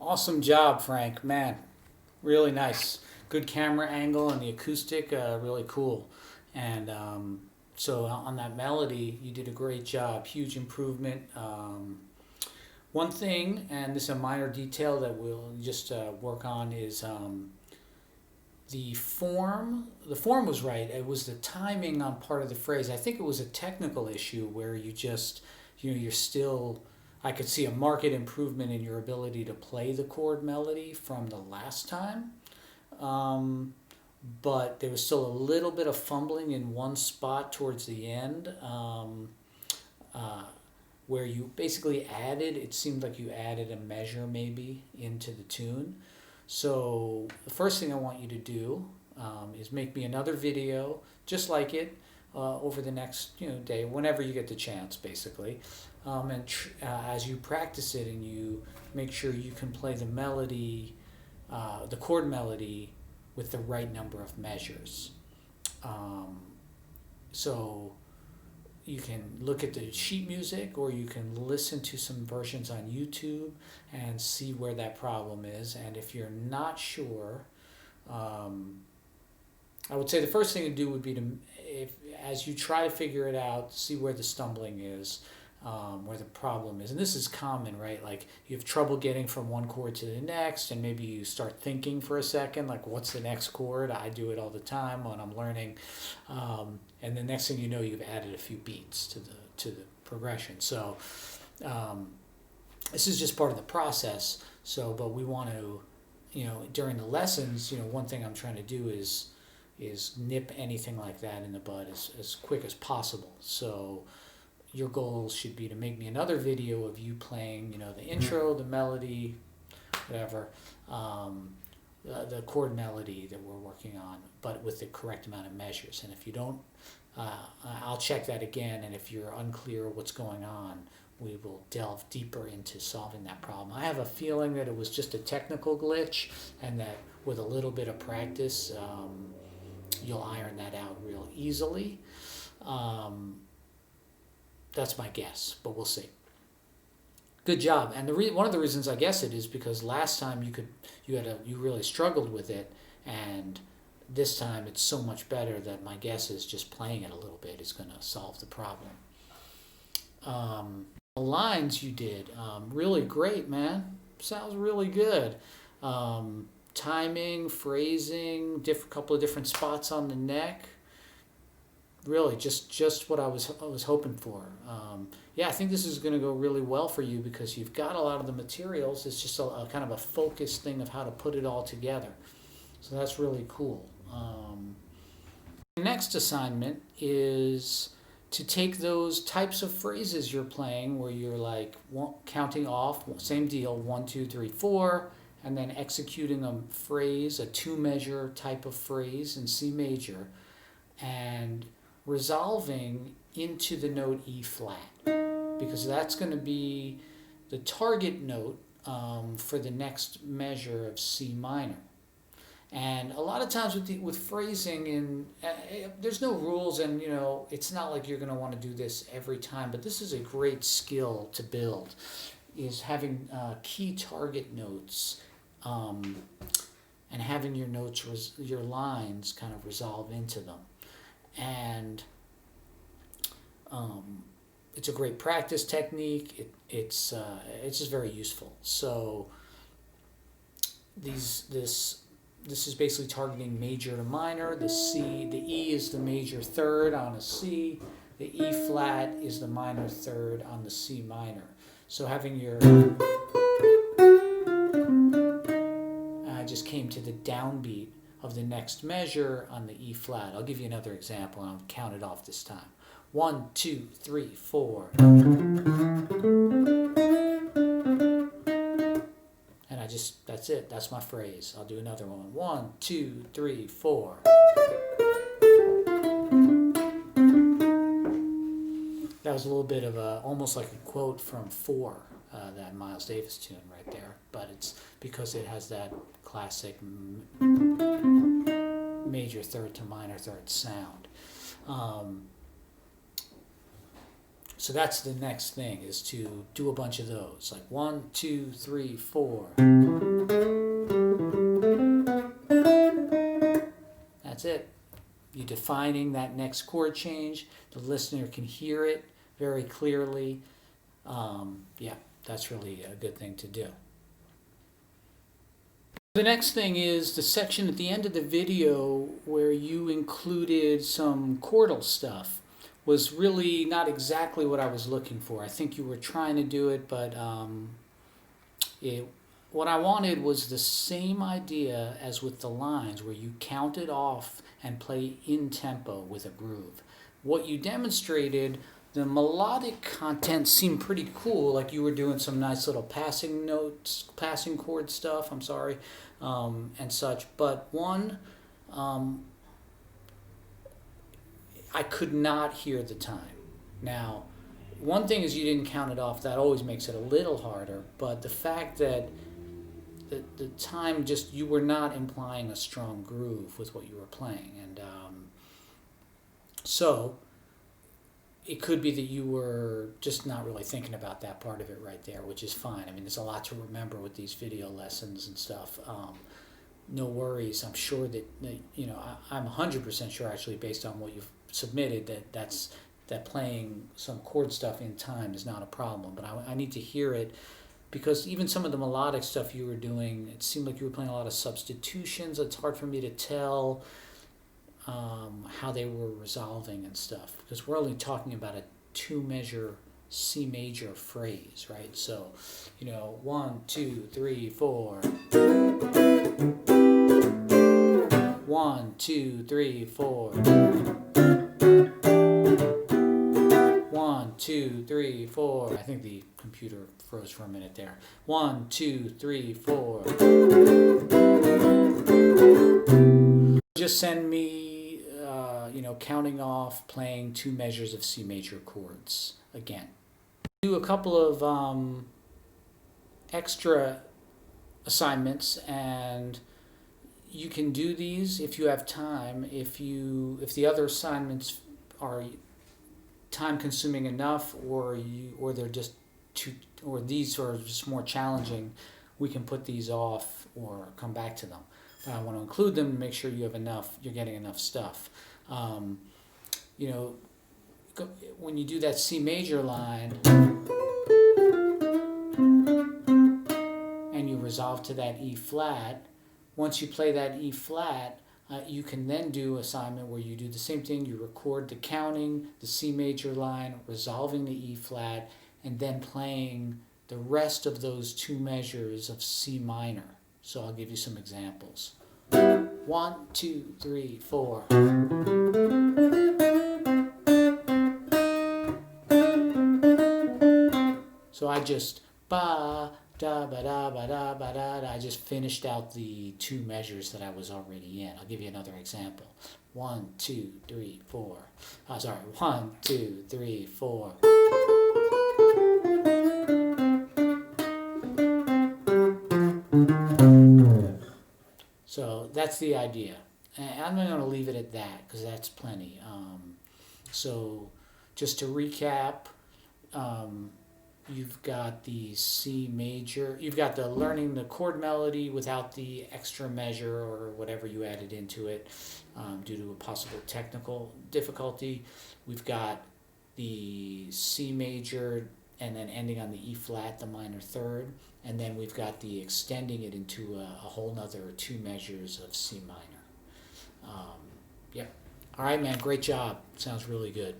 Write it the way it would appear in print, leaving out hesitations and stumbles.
Awesome job, Frank. Man, really nice. Good camera angle and the acoustic, really cool. And so on that melody, you did a great job. Huge improvement. One thing, and this is a minor detail that we'll just work on, is the form. The form was right. It was the timing on part of the phrase. I think it was a technical issue where you're still. I could see a marked improvement in your ability to play the chord melody from the last time. Um, but there was still a little bit of fumbling in one spot towards the end, uh, where you basically added, it seemed like you added a measure maybe into the tune. So the first thing I want you to do is make me another video just like it over the next day, whenever you get the chance, basically. As you practice it and you make sure you can play the melody, the chord melody, with the right number of measures. Um, so you can look at the sheet music or you can listen to some versions on YouTube and see where that problem is. And if you're not sure, um, I would say the first thing to do would be to, if as you try to figure it out, see where the stumbling is, where the problem is. And this is common, right? Like you have trouble getting from one chord to the next, and maybe you start thinking for a second, like, what's the next chord? I do it all the time when I'm learning. And the next thing you know, you've added a few beats to the progression. So um, this is just part of the process. So, but we want to, during the lessons, one thing I'm trying to do is nip anything like that in the bud as quick as possible. So your goal should be to make me another video of you playing, the intro, the melody, whatever, the chord melody that we're working on, but with the correct amount of measures. And if you don't, I'll check that again. And if you're unclear what's going on, we will delve deeper into solving that problem. I have a feeling that it was just a technical glitch, and that with a little bit of practice, you'll iron that out real easily. That's my guess, but we'll see. Good job. And one of the reasons I guess it is because last time you really struggled with it, and this time it's so much better that my guess is just playing it a little bit is going to solve the problem. The lines you did, really great, man. Sounds really good. Timing, phrasing, couple of different spots on the neck. Really, just what I was hoping for. Yeah, I think this is going to go really well for you because you've got a lot of the materials. It's just a kind of a focused thing of how to put it all together. So that's really cool. The next assignment is to take those types of phrases you're playing where you're like counting off, same deal, 1, 2, 3, 4, and then executing a phrase, a 2-measure type of phrase in C major, and resolving into the note E flat, because that's going to be the target note for the next measure of C minor. And a lot of times with phrasing, there's no rules, and it's not like you're going to want to do this every time. But this is a great skill to build, is having key target notes, and having your notes, your lines, kind of resolve into them. And it's a great practice technique. It's just very useful. So this is basically targeting major to minor. The E is the major third on a C. The E flat is the minor third on the C minor. So having your, I just came to the downbeat of the next measure on the E flat. I'll give you another example, and I'll count it off this time. 1, 2, 3, 4. And that's it. That's my phrase. I'll do another one. 1, 2, 3, 4. That was a little bit of almost like a quote from 4, that Miles Davis tune right there. But it's because it has that classic major third to minor third sound. So that's the next thing, is to do a bunch of those, like 1, 2, 3, 4. That's it. You're defining that next chord change. The listener can hear it very clearly. Yeah, that's really a good thing to do. The next thing is the section at the end of the video where you included some chordal stuff was really not exactly what I was looking for. I think you were trying to do it, but what I wanted was the same idea as with the lines, where you count it off and play in tempo with a groove. What you demonstrated, the melodic content seemed pretty cool, like you were doing some nice little passing notes, passing chord stuff, and such. But I could not hear the time. Now, one thing is you didn't count it off. That always makes it a little harder. But the fact that the time, just, you were not implying a strong groove with what you were playing. And so it could be that you were just not really thinking about that part of it right there, which is fine. I mean, there's a lot to remember with these video lessons and stuff. No worries. I'm sure that I'm 100% sure, actually, based on what you've submitted, that playing some chord stuff in time is not a problem. But I need to hear it, because even some of the melodic stuff you were doing, it seemed like you were playing a lot of substitutions. It's hard for me to tell how they were resolving and stuff, because we're only talking about a 2-measure C major phrase, right? So, 1, 2, 3, 4. 1, 2, 3, 4. 1, 2, 3, 4. I think the computer froze for a minute there. 1, 2, 3, 4. Just send me, counting off, playing 2 measures of C major chords again. Do a couple of extra assignments, and you can do these if you have time. If the other assignments are time consuming enough, or they're just or these are just more challenging, we can put these off or come back to them. But I want to include them to make sure you have enough, you're getting enough stuff. When you do that C major line and you resolve to that E flat, once you play that E flat, you can then do assignment where you do the same thing. You record the counting, the C major line, resolving the E flat, and then playing the rest of those 2 measures of C minor. So I'll give you some examples. 1, 2, 3, 4. So I just ba da ba da ba da ba da da. I just finished out the 2 measures that I was already in. I'll give you another example. 1, 2, 3, 4. 1, 2, 3, 4. So that's the idea. And I'm going to leave it at that, because that's plenty. So just to recap, you've got the C major, you've got the learning the chord melody without the extra measure or whatever you added into it due to a possible technical difficulty. We've got the C major and then ending on the E flat, the minor third. And then we've got the extending it into a whole nother 2 measures of C minor. Yep. All right, man, great job. Sounds really good.